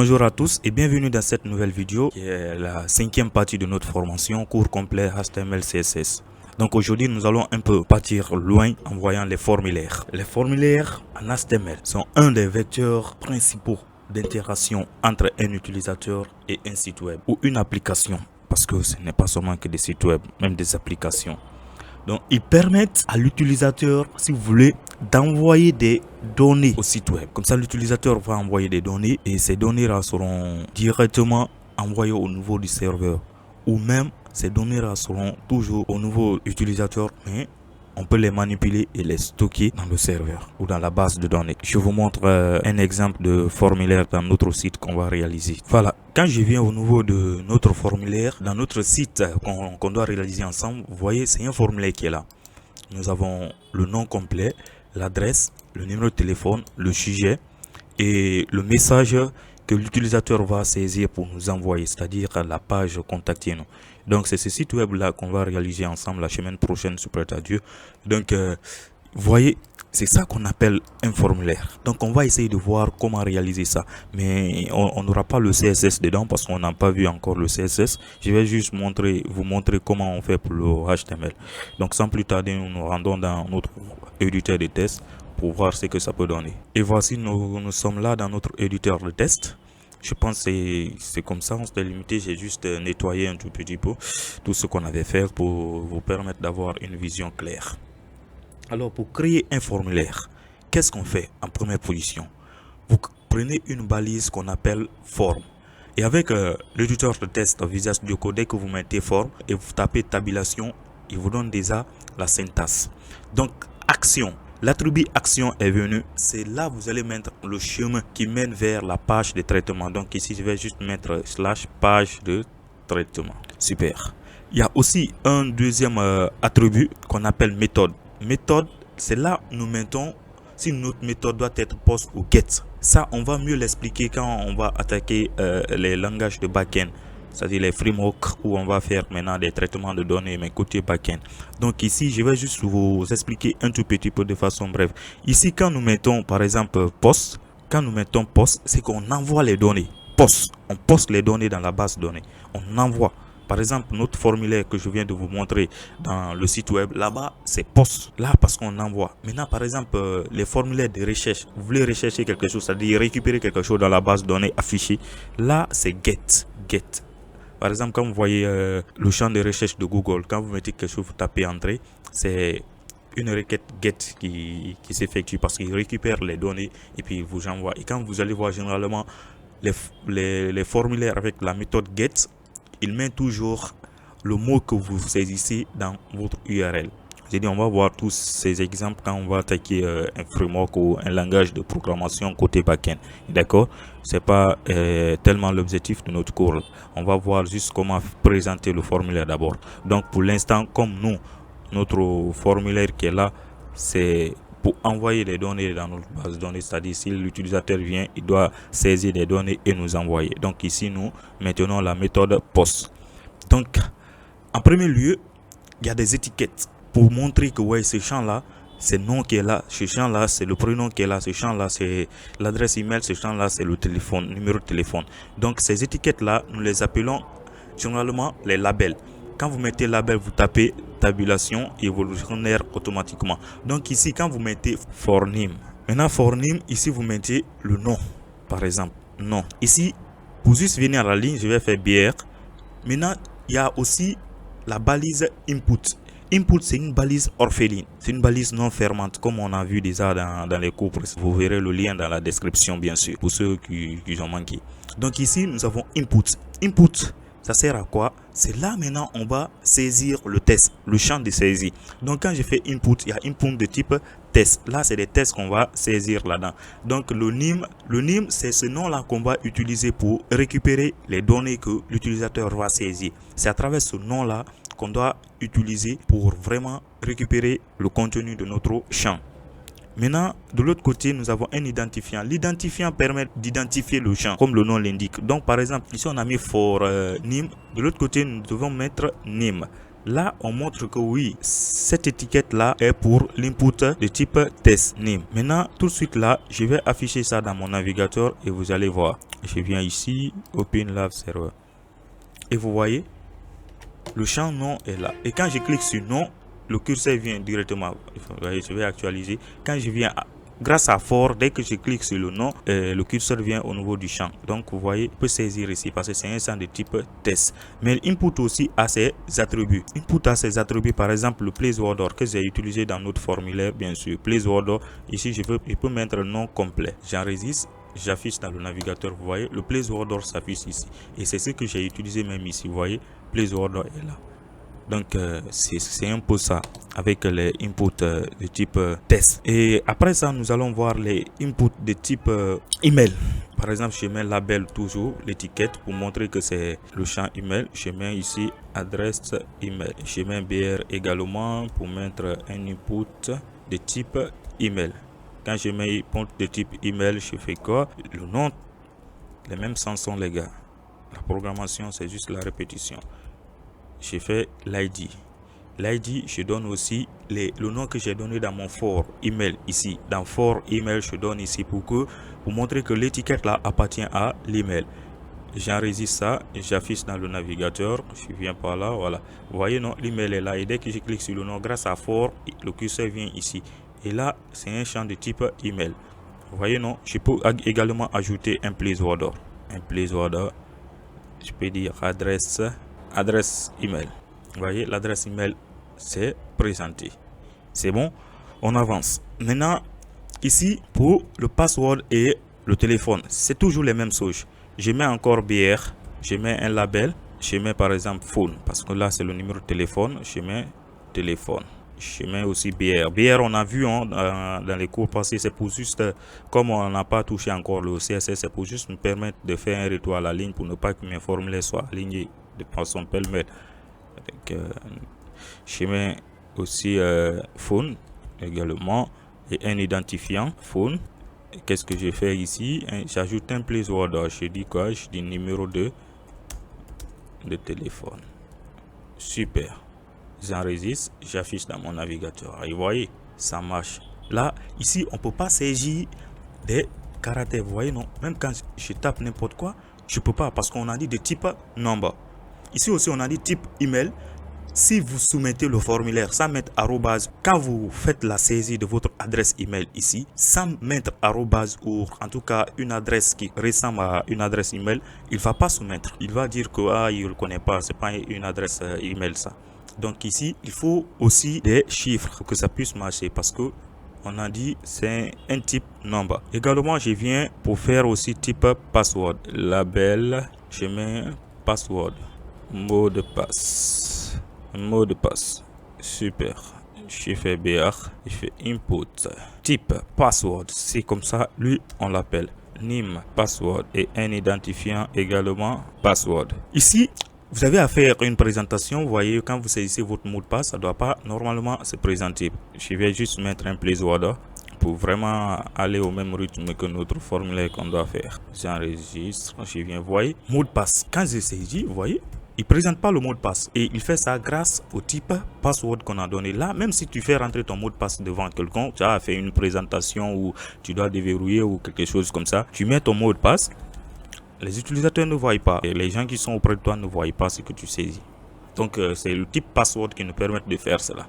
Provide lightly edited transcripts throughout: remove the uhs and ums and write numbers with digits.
Bonjour à tous et bienvenue dans cette nouvelle vidéo qui est la 5e partie de notre formation cours complet HTML CSS. Donc aujourd'hui nous allons un peu partir loin en voyant les formulaires. Les formulaires en HTML sont un des vecteurs principaux d'interaction entre un utilisateur et un site web ou une application, parce que ce n'est pas seulement que des sites web, même des applications. Donc, ils permettent à l'utilisateur, si vous voulez, d'envoyer des données au site web. Comme ça, l'utilisateur va envoyer des données et ces données-là seront directement envoyées au niveau du serveur. Ou même, ces données-là seront toujours au nouveau utilisateur, mais on peut les manipuler et les stocker dans le serveur ou dans la base de données. Je vous montre un exemple de formulaire dans notre site qu'on va réaliser. Voilà, quand je viens au niveau de notre formulaire, dans notre site qu'on doit réaliser ensemble, vous voyez, c'est un formulaire qui est là. Nous avons le nom complet, l'adresse, le numéro de téléphone, le sujet et le message que l'utilisateur va saisir pour nous envoyer, c'est-à-dire la page contactez-nous. Donc c'est ce site web là qu'on va réaliser ensemble la semaine prochaine, sous prête à Dieu. Donc vous voyez, c'est ça qu'on appelle un formulaire. Donc on va essayer de voir comment réaliser ça, mais on n'aura pas le CSS dedans parce qu'on n'a pas vu encore le CSS. Je vais juste vous montrer comment on fait pour le HTML. Donc sans plus tarder, nous nous rendons dans notre éditeur de test pour voir ce que ça peut donner. Et voici, nous sommes là dans notre éditeur de test. Je pense que c'est comme ça, on s'est limité. J'ai juste nettoyé un tout petit peu tout ce qu'on avait fait pour vous permettre d'avoir une vision claire. Alors, pour créer un formulaire, qu'est-ce qu'on fait en première position? Vous prenez une balise qu'on appelle form. Et avec l'éditeur de test Visual Studio Code, dès que vous mettez form et vous tapez tabulation, il vous donne déjà la syntaxe. Donc, action. L'attribut action est venu, c'est là vous allez mettre le chemin qui mène vers la page de traitement. Donc ici je vais juste mettre / page de traitement. Super. Il y a aussi un deuxième attribut qu'on appelle méthode. Méthode, c'est là nous mettons si notre méthode doit être post ou get. Ça on va mieux l'expliquer quand on va attaquer les langages de backend. C'est-à-dire les frameworks où on va faire maintenant des traitements de données, mais côté backend. Donc ici, je vais juste vous expliquer un tout petit peu de façon brève. Ici, quand nous mettons par exemple post, c'est qu'on envoie les données. On poste les données dans la base de données. On envoie. Par exemple, notre formulaire que je viens de vous montrer dans le site web, là-bas, c'est post. Là, parce qu'on envoie. Maintenant, par exemple, les formulaires de recherche, vous voulez rechercher quelque chose, c'est-à-dire récupérer quelque chose dans la base de données affichée. Là, c'est get. Par exemple, quand vous voyez le champ de recherche de Google, quand vous mettez quelque chose, vous tapez entrée, c'est une requête get qui s'effectue parce qu'il récupère les données et puis il vous envoie. Et quand vous allez voir généralement les formulaires avec la méthode get, il met toujours le mot que vous saisissez dans votre URL. J'ai dit, on va voir tous ces exemples quand on va attaquer un framework ou un langage de programmation côté backend. D'accord? C'est pas tellement l'objectif de notre cours. On va voir juste comment présenter le formulaire d'abord. Donc, pour l'instant, comme notre formulaire qui est là, c'est pour envoyer les données dans notre base de données. C'est-à-dire, si l'utilisateur vient, il doit saisir les données et nous envoyer. Donc, ici, nous maintenons la méthode post. Donc, en premier lieu, il y a des étiquettes. Pour montrer que ouais, ce champ-là, c'est le nom qui est là, ce champ-là, c'est le prénom qui est là, ce champ-là, c'est l'adresse email, ce champ-là, c'est le téléphone, numéro de téléphone. Donc, ces étiquettes-là, nous les appelons généralement les labels. Quand vous mettez label, vous tapez tabulation et vous le génère automatiquement. Donc, ici, quand vous mettez for name, maintenant, for name, ici, vous mettez le nom, par exemple, nom. Ici, pour juste venir à la ligne, je vais faire BR. Maintenant, il y a aussi la balise input. Input, c'est une balise orpheline, c'est une balise non fermante, comme on a vu déjà dans les cours. Vous verrez le lien dans la description, bien sûr, pour ceux qui ont manqué. Donc ici, nous avons input. Input, ça sert à quoi? C'est là maintenant, on va saisir le test, le champ de saisie. Donc quand je fais input, il y a input de type test. Là, c'est des tests qu'on va saisir là-dedans. Donc le NIM, c'est ce nom-là qu'on va utiliser pour récupérer les données que l'utilisateur va saisir. C'est à travers ce nom-là qu'on doit utiliser pour vraiment récupérer le contenu de notre champ. Maintenant, de l'autre côté, nous avons un identifiant. L'identifiant permet d'identifier le champ, comme le nom l'indique. Donc, par exemple, ici, on a mis for name. De l'autre côté, nous devons mettre name. Là, on montre que oui, cette étiquette-là est pour l'input de type test name. Maintenant, tout de suite là, je vais afficher ça dans mon navigateur et vous allez voir. Je viens ici, Open Love Server. Et vous voyez, le champ nom est là. Et quand je clique sur nom, le curseur vient directement. Vous voyez, je vais actualiser. Quand je viens grâce à for, dès que je clique sur le nom, le curseur vient au niveau du champ. Donc vous voyez, on peut saisir ici parce que c'est un champ de type test. Mais l'input aussi a ses attributs. Input a ses attributs, par exemple le placeholder que j'ai utilisé dans notre formulaire, bien sûr. Placeholder, ici je peux mettre le nom complet. J'enregistre. J'affiche dans le navigateur, vous voyez, le placeholder s'affiche ici. Et c'est ce que j'ai utilisé même ici, vous voyez, placeholder est là. Donc, c'est un peu ça avec les inputs de type test. Et après ça, nous allons voir les inputs de type email. Par exemple, je mets label toujours, l'étiquette pour montrer que c'est le champ email. Je mets ici adresse email. Je mets BR également pour mettre un input de type email. Quand je mets input de type email, je fais quoi? Le nom, les mêmes sens sont les gars. La programmation, c'est juste la répétition. Je fais l'ID. L'ID, je donne aussi le nom que j'ai donné dans mon for email ici. Dans for email, je donne ici pour montrer que l'étiquette là appartient à l'email. J'enregistre ça et j'affiche dans le navigateur. Je viens par là, voilà. Vous voyez, non, l'email est là. Et dès que je clique sur le nom, grâce à for, le curseur vient ici. Et là, c'est un champ de type email. Vous voyez, non, je peux également ajouter un placeholder. Un placeholder, je peux dire adresse email. Vous voyez, l'adresse email c'est présenté. C'est bon, on avance. Maintenant, ici, pour le password et le téléphone, c'est toujours les mêmes choses. Je mets encore BR, je mets un label, je mets par exemple phone, parce que là c'est le numéro de téléphone, je mets téléphone. Je mets aussi BR. BR, on a vu dans les cours passés, c'est pour juste, comme on n'a pas touché encore le CSS, c'est pour juste me permettre de faire un retour à la ligne pour ne pas que mes formules soient alignées de façon pêle-mêle. Je mets aussi phone également et un identifiant phone. Qu'est-ce que je fais ici? J'ajoute un placeholder. Je dis quoi? Je dis numéro 2 de téléphone. Super. J'enregistre, j'affiche dans mon navigateur. Et vous voyez, ça marche. Là, ici, on ne peut pas saisir des caractères. Vous voyez, non? Même quand je tape n'importe quoi, je ne peux pas parce qu'on a dit de type number. Ici aussi, on a dit type email. Si vous soumettez le formulaire sans mettre arrobase, quand vous faites la saisie de votre adresse email ici, sans mettre arrobase ou en tout cas une adresse qui ressemble à une adresse email, il ne va pas soumettre. Il va dire que il ne reconnaît pas, c'est pas une adresse email ça. Donc ici, il faut aussi des chiffres pour que ça puisse marcher parce que on a dit c'est un type number. Également, je viens pour faire aussi type password. Label, je mets password, mot de passe. Mot de passe. Super. Je fais BR, je fais input. Type password, c'est comme ça, lui on l'appelle. Name password et un identifiant également password. Ici, vous avez à faire une présentation. Vous voyez, quand vous saisissez votre mot de passe, ça ne doit pas normalement se présenter. Je vais juste mettre un placeholder pour vraiment aller au même rythme que notre formulaire qu'on doit faire. J'enregistre, je viens, vous voyez, mot de passe. Quand je saisis, vous voyez, il ne présente pas le mot de passe et il fait ça grâce au type password qu'on a donné. Là, même si tu fais rentrer ton mot de passe devant quelqu'un, tu as fait une présentation où tu dois déverrouiller ou quelque chose comme ça, tu mets ton mot de passe, les utilisateurs ne voient pas et les gens qui sont auprès de toi ne voient pas ce que tu saisis. Donc, c'est le type password qui nous permet de faire cela.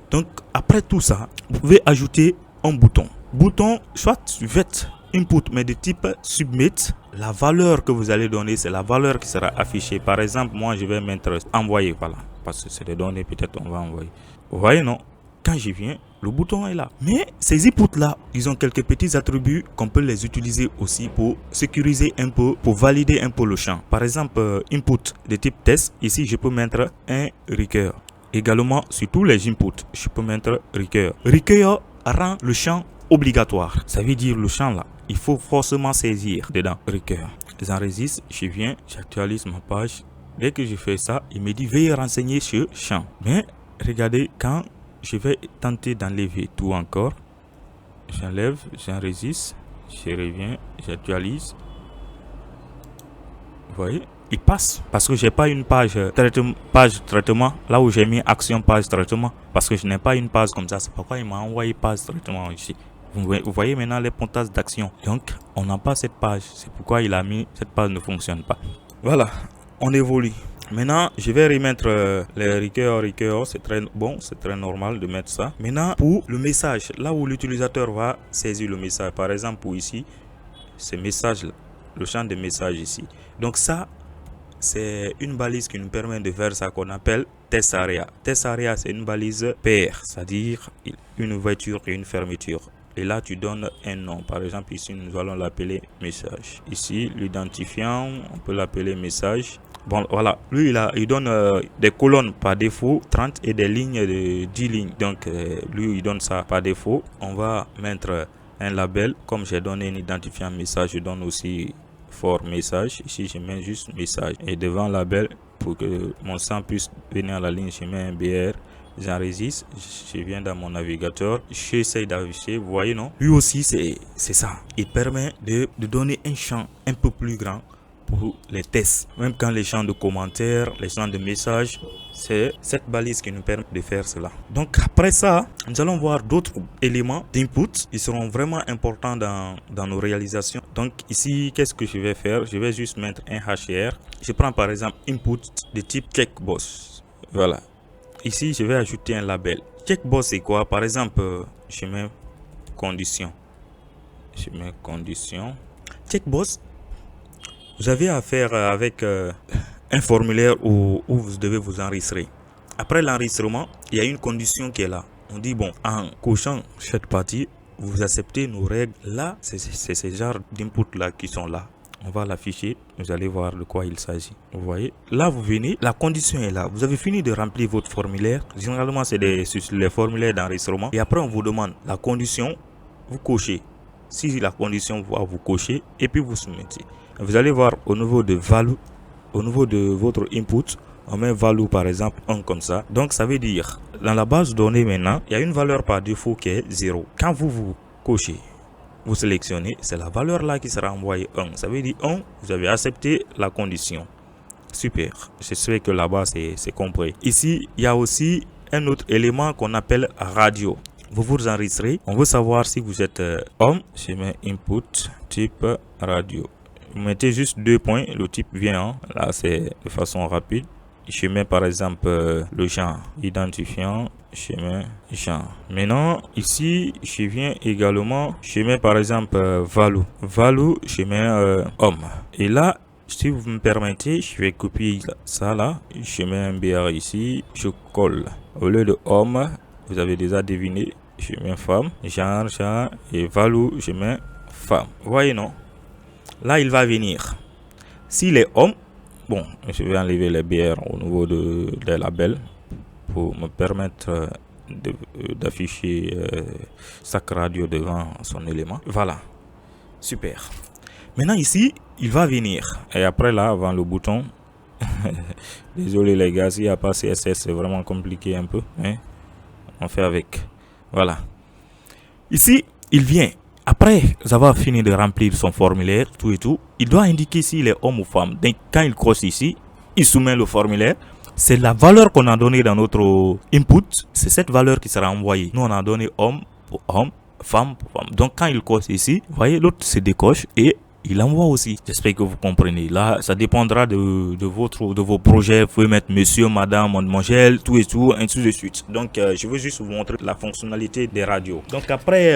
Donc, après tout ça, vous pouvez ajouter un bouton. Bouton, soit vet input, mais de type submit. La valeur que vous allez donner, c'est la valeur qui sera affichée. Par exemple, moi, je vais mettre envoyer, voilà, parce que c'est des données, peut-être on va envoyer. Vous voyez, non? Quand je viens, le bouton est là. Mais ces inputs-là, ils ont quelques petits attributs qu'on peut les utiliser aussi pour sécuriser un peu, pour valider un peu le champ. Par exemple, input de type test, ici, je peux mettre un require. Également, sur tous les inputs, je peux mettre require. Require rend le champ obligatoire. Ça veut dire le champ là, il faut forcément saisir dedans. Require. J'enregistre, je viens, j'actualise ma page. Dès que je fais ça, il me dit veuillez renseigner ce champ. Mais regardez, quand je vais tenter d'enlever tout encore, j'enlève, j'enregistre, je reviens, j'actualise. Vous voyez, il passe parce que j'ai pas une page traitement là où j'ai mis action page traitement parce que je n'ai pas une page comme ça. C'est pourquoi il m'a envoyé page traitement ici. Vous voyez maintenant les pointages d'action. Donc, on n'a pas cette page. C'est pourquoi il a mis cette page ne fonctionne pas. Voilà, on évolue. Maintenant, je vais remettre les requêtes. C'est très bon, c'est très normal de mettre ça. Maintenant, pour le message, là où l'utilisateur va saisir le message. Par exemple, pour ici, ce message-là, le champ de message ici. Donc ça, c'est une balise qui nous permet de faire ça qu'on appelle test area. Test area, c'est une balise paire, c'est-à-dire une ouverture et une fermeture. Et là, tu donnes un nom. Par exemple, ici, nous allons l'appeler message. Ici, l'identifiant, on peut l'appeler message. Bon, voilà. Lui, il donne des colonnes par défaut, 30 et des lignes de 10 lignes. Donc, lui, il donne ça par défaut. On va mettre un label. Comme j'ai donné un identifiant message, je donne aussi for message. Ici, je mets juste message. Et devant label, pour que mon sang puisse venir à la ligne, je mets un BR. J'enregistre, je viens dans mon navigateur, j'essaie d'afficher, vous voyez non? Lui aussi c'est ça, il permet de donner un champ un peu plus grand pour les tests. Même quand les champs de commentaires, les champs de messages, c'est cette balise qui nous permet de faire cela. Donc après ça, nous allons voir d'autres éléments d'input. Ils seront vraiment importants dans nos réalisations. Donc ici, qu'est-ce que je vais faire? Je vais juste mettre un HR. Je prends par exemple input de type checkbox. Voilà. Ici, je vais ajouter un label. Checkbox, c'est quoi? Par exemple, je mets condition. Je mets condition. Checkbox, vous avez affaire avec un formulaire où vous devez vous enregistrer. Après l'enregistrement, il y a une condition qui est là. On dit, bon, en cochant cette partie, vous acceptez nos règles. Là, c'est ces genres d'input-là qui sont là. On va l'afficher, vous allez voir de quoi il s'agit. Vous voyez, là vous venez, la condition est là. Vous avez fini de remplir votre formulaire. Généralement, c'est les formulaires d'enregistrement. Et après, on vous demande la condition, vous cochez. Si la condition va vous cocher, et puis vous soumettez. Vous allez voir au niveau de value, au niveau de votre input, on met value par exemple 1 comme ça. Donc ça veut dire, dans la base de données maintenant, il y a une valeur par défaut qui est 0. Quand vous cochez, vous sélectionnez, c'est la valeur là qui sera envoyée 1. Ça veut dire 1, vous avez accepté la condition. Super, je sais que là-bas c'est compris. Ici, il y a aussi un autre élément qu'on appelle radio. Vous vous enregistrez, on veut savoir si vous êtes homme. Je mets input type radio. Vous mettez juste 2 points, le type vient. Là, c'est de façon rapide. Je mets par exemple le genre identifiant, je mets genre. Maintenant ici je viens également, je mets par exemple value. Value, je mets homme. Et là, si vous me permettez, je vais copier ça là. Je mets un BR ici, je colle. Au lieu de homme, vous avez déjà deviné, je mets femme. Genre, et value, je mets femme. Vous voyez non? Là il va venir. S'il est homme, bon, je vais enlever les BR au niveau des labels pour me permettre d'afficher chaque radio devant son élément. Voilà, super. Maintenant ici, il va venir. Et après là, avant le bouton, désolé les gars, s'il n'y a pas CSS, c'est vraiment compliqué un peu. Mais on fait avec. Voilà. Ici, il vient. Après avoir fini de remplir son formulaire, tout et tout, il doit indiquer s'il est homme ou femme. Donc, quand il croise ici, il soumet le formulaire. C'est la valeur qu'on a donnée dans notre input. C'est cette valeur qui sera envoyée. Nous, on a donné homme pour homme, femme pour femme. Donc, quand il croise ici, vous voyez, l'autre se décoche et il envoie aussi. J'espère que vous comprenez. Là, ça dépendra de vos projets. Vous pouvez mettre monsieur, madame, mademoiselle, tout et tout, ainsi de suite. Donc, je veux juste vous montrer la fonctionnalité des radios. Donc, après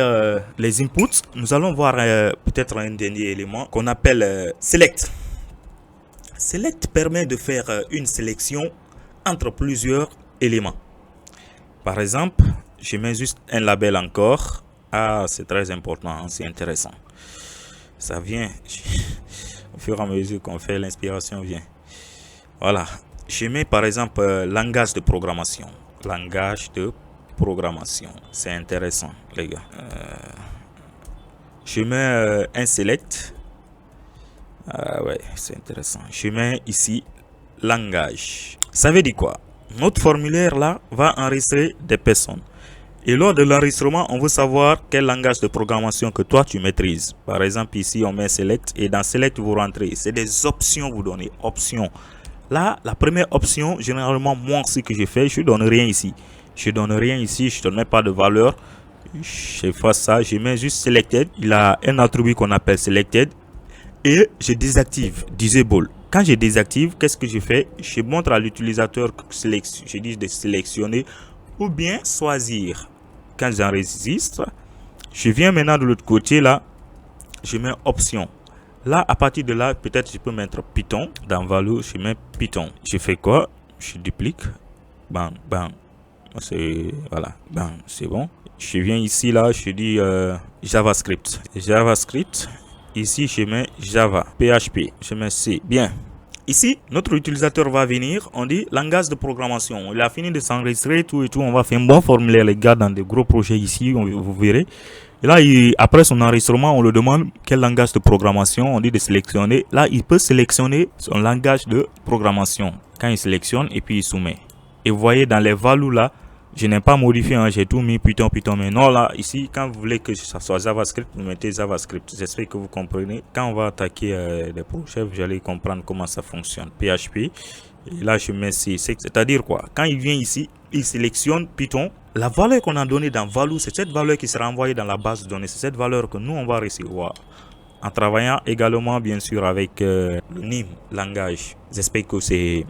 les inputs, nous allons voir peut-être un dernier élément qu'on appelle select. Select permet de faire une sélection entre plusieurs éléments. Par exemple, je mets juste un label encore. Ah, c'est très important, c'est intéressant. Ça vient au fur et à mesure qu'on fait, l'inspiration vient. Voilà, je mets par exemple langage de programmation. Langage de programmation, c'est intéressant les gars. Je mets un select. Ouais, c'est intéressant. Je mets ici langage. Ça veut dire quoi? Notre formulaire là va enregistrer des personnes. Et lors de l'enregistrement, on veut savoir quel langage de programmation que toi tu maîtrises. Par exemple, ici on met Select et dans Select vous rentrez. C'est des options, vous donnez options. Là, la première option, généralement moi ce que je fais, je ne donne rien ici. Je ne donne rien ici, je ne mets pas de valeur. Je fais ça, je mets juste Selected. Il a un attribut qu'on appelle Selected. Et je désactive Disable. Quand je désactive, qu'est-ce que je fais? Je montre à l'utilisateur que je dis de sélectionner ou bien choisir. Quand j'enregistre, je viens maintenant de l'autre côté là, je mets option. Là, à partir de là, peut-être je peux mettre Python. Dans Value, je mets Python. Je fais quoi? Je duplique. Bam, bam. Voilà, bam, c'est bon. Je viens ici là, je dis JavaScript. JavaScript. Ici, je mets Java, PHP, je mets C. Bien. Ici, notre utilisateur va venir, on dit langage de programmation. Il a fini de s'enregistrer, tout et tout. On va faire un bon formulaire, les gars, dans des gros projets ici, vous verrez. Et là, après son enregistrement, on le demande quel langage de programmation. On dit de sélectionner. Là, il peut sélectionner son langage de programmation. Quand il sélectionne, et puis il soumet. Et vous voyez, dans les values là, je n'ai pas modifié, hein, j'ai tout mis Python. Mais non, là, ici, quand vous voulez que ça soit JavaScript, vous mettez JavaScript. J'espère que vous comprenez. Quand on va attaquer des projets, vous allez comprendre comment ça fonctionne. PHP, et là, je mets C. C'est-à-dire quoi? Quand il vient ici, il sélectionne Python. La valeur qu'on a donnée dans Value, c'est cette valeur qui sera envoyée dans la base de données. C'est cette valeur que nous, on va recevoir. En travaillant également, bien sûr, avec le NIM langage. J'espère que c'est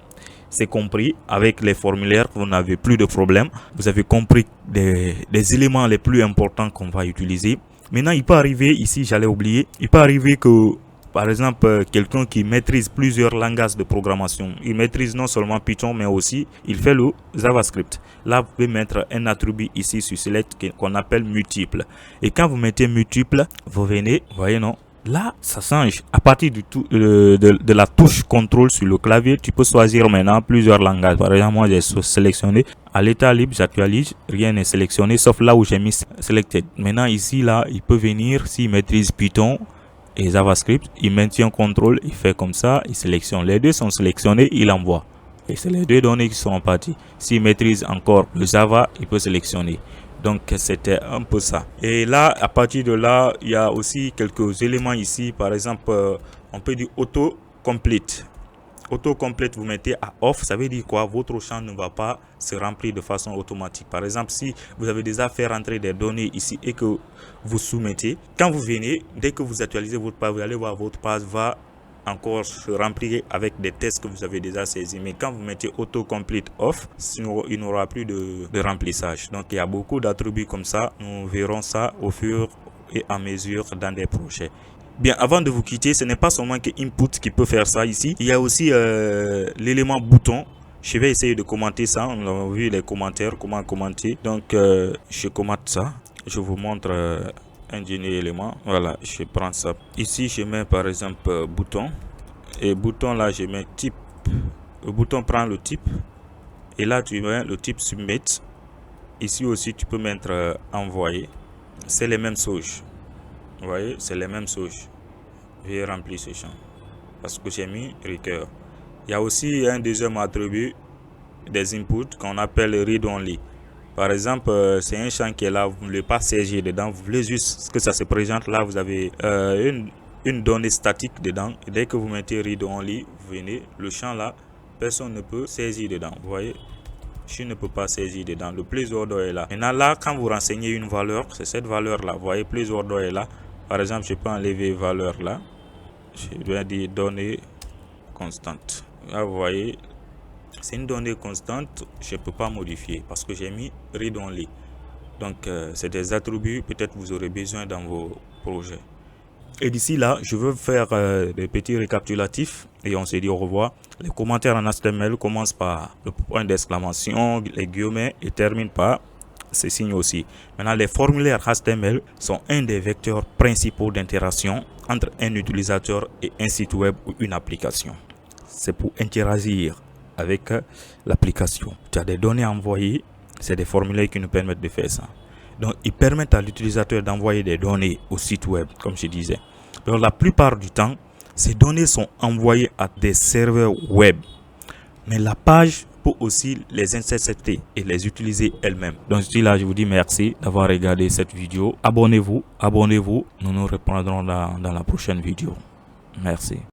compris. Avec les formulaires, vous n'avez plus de problème. Vous avez compris des éléments les plus importants qu'on va utiliser. Maintenant, il peut arriver, ici j'allais oublier, il peut arriver que, par exemple, quelqu'un qui maîtrise plusieurs langages de programmation, il maîtrise non seulement Python, mais aussi, il fait le JavaScript. Là, vous pouvez mettre un attribut ici sur Select qu'on appelle multiple. Et quand vous mettez multiple, vous venez, vous voyez non? Là, ça change. À partir de la touche contrôle sur le clavier, tu peux choisir maintenant plusieurs langages. Par exemple, moi, j'ai sélectionné à l'état libre, j'actualise, rien n'est sélectionné, sauf là où j'ai mis Selected. Maintenant, ici, là, il peut venir, s'il maîtrise Python et JavaScript, il maintient contrôle, il fait comme ça, il sélectionne. Les deux sont sélectionnés, il envoie. Et c'est les deux données qui sont parties. S'il maîtrise encore le Java, il peut sélectionner. Donc c'était un peu ça. Et là, à partir de là, il y a aussi quelques éléments ici. Par exemple, on peut dire auto-complete. Auto-complete, vous mettez à off. Ça veut dire quoi? Votre champ ne va pas se remplir de façon automatique. Par exemple, si vous avez déjà fait rentrer des données ici et que vous soumettez, quand vous venez, dès que vous actualisez votre page, vous allez voir votre page va encore se remplir avec des tests que vous avez déjà saisis. Mais quand vous mettez autocomplete off, il n'aura plus de remplissage. Donc il y a beaucoup d'attributs comme ça. Nous verrons ça au fur et à mesure dans des projets. Bien, avant de vous quitter, ce n'est pas seulement que input qui peut faire ça ici. Il y a aussi l'élément bouton. Je vais essayer de commenter ça. On a vu les commentaires, comment commenter. Donc je commente ça. Je vous montre un dernier élément. Voilà, je prends ça. Ici, je mets par exemple bouton. Et bouton là, je mets type. Le bouton prend le type. Et là, tu mets le type submit. Ici aussi, tu peux mettre envoyer. C'est les mêmes choses. Vous voyez, c'est les mêmes choses. Je vais remplir ce champ. Parce que j'ai mis require. Il y a aussi un deuxième attribut des inputs qu'on appelle read only. Par exemple, c'est un champ qui est là, vous ne voulez pas saisir dedans, vous voulez juste que ça se présente. Là, vous avez une donnée statique dedans. Et dès que vous mettez read only, vous venez, le champ là, personne ne peut saisir dedans. Vous voyez, je ne peux pas saisir dedans. Le placeholder est là. Maintenant, là, quand vous renseignez une valeur, c'est cette valeur là. Vous voyez, placeholder est là. Par exemple, je peux enlever valeur là. Je dois dire donnée constante. Là, vous voyez, c'est une donnée constante, je ne peux pas modifier parce que j'ai mis read only. Donc, c'est des attributs, peut-être vous aurez besoin dans vos projets. Et d'ici là, je veux faire des petits récapitulatifs et on se dit au revoir. Les commentaires en HTML commencent par le point d'exclamation, les guillemets et terminent par ces signes aussi. Maintenant, les formulaires HTML sont un des vecteurs principaux d'interaction entre un utilisateur et un site web ou une application. C'est pour interagir avec l'application. Tu as des données envoyées, c'est des formulaires qui nous permettent de faire ça. Donc, ils permettent à l'utilisateur d'envoyer des données au site web, comme je disais. Donc, la plupart du temps, ces données sont envoyées à des serveurs web. Mais la page peut aussi les intercepter et les utiliser elle-même. Donc d'ici là, je vous dis merci d'avoir regardé cette vidéo. Abonnez-vous. Nous nous reprendrons dans la prochaine vidéo. Merci.